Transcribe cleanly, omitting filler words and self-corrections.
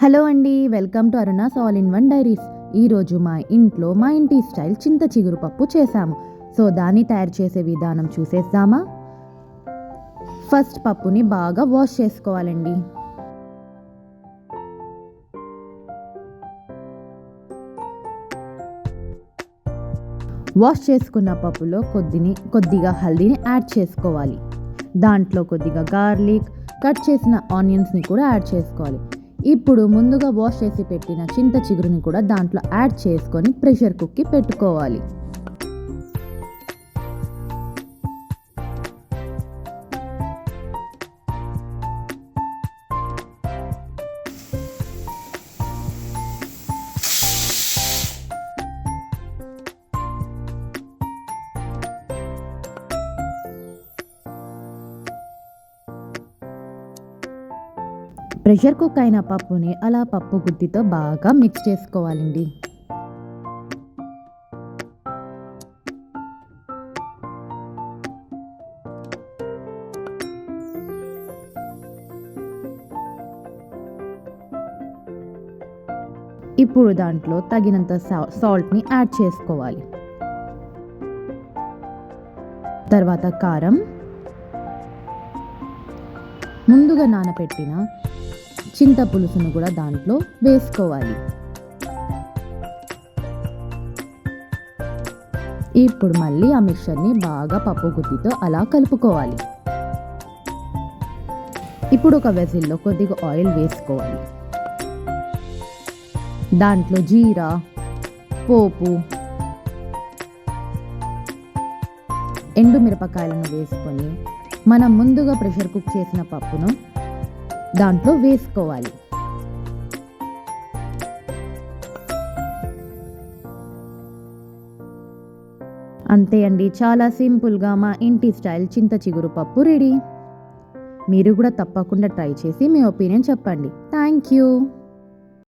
Hello అండి, welcome to Aruna's all in one diaries. ఈరోజు మా ఇంట్లో మా ఇంటి స్టైల్ చింత చిగురు పప్పు చేశాము. సో దాన్ని తయారు చేసే విధానం చూసేద్దామా. ఫస్ట్ పప్పుని బాగా వాష్ చేసుకోవాలండి. వాష్ చేసుకున్న పప్పులో కొద్దిగా హల్దీని యాడ్ చేసుకోవాలి. దాంట్లో కొద్దిగా గార్లిక్, కట్ చేసిన ఆనియన్స్ని కూడా యాడ్ చేసుకోవాలి. ఇప్పుడు ముందుగా వాష్ చేసి పెట్టిన చింత చిగురుని కూడా దాంట్లో యాడ్ చేసుకొని ప్రెషర్ కుక్కి పెట్టుకోవాలి. ప్రెషర్ కుక్ అయిన పప్పుని అలా పప్పు గుత్తితో బాగా మిక్స్ చేసుకోవాలండి. ఇప్పుడు దాంట్లో తగినంత సాల్ట్ని యాడ్ చేసుకోవాలి. తర్వాత కారం, ముందుగా నానబెట్టిన చింత పులుసును కూడా దాంట్లో వేసుకోవాలి. ఇప్పుడు మళ్ళీ ఆ మిక్చర్ని బాగా పప్పు గుత్తితో అలా కలుపుకోవాలి. ఇప్పుడు ఒక వెజిల్లో కొద్దిగా ఆయిల్ వేసుకోవాలి. దాంట్లో జీరా, పోపు, ఎండుమిరపకాయలను వేసుకొని మనం ముందుగా ప్రెషర్ కుక్ చేసిన పప్పును దాంట్లో వేసుకోవాలి. అంతే అండి, చాలా సింపుల్గా మా ఇంటి స్టైల్ చింత చిగురు పప్పు రెడీ. మీరు కూడా తప్పకుండా ట్రై చేసి మీ ఒపీనియన్ చెప్పండి. Thank you.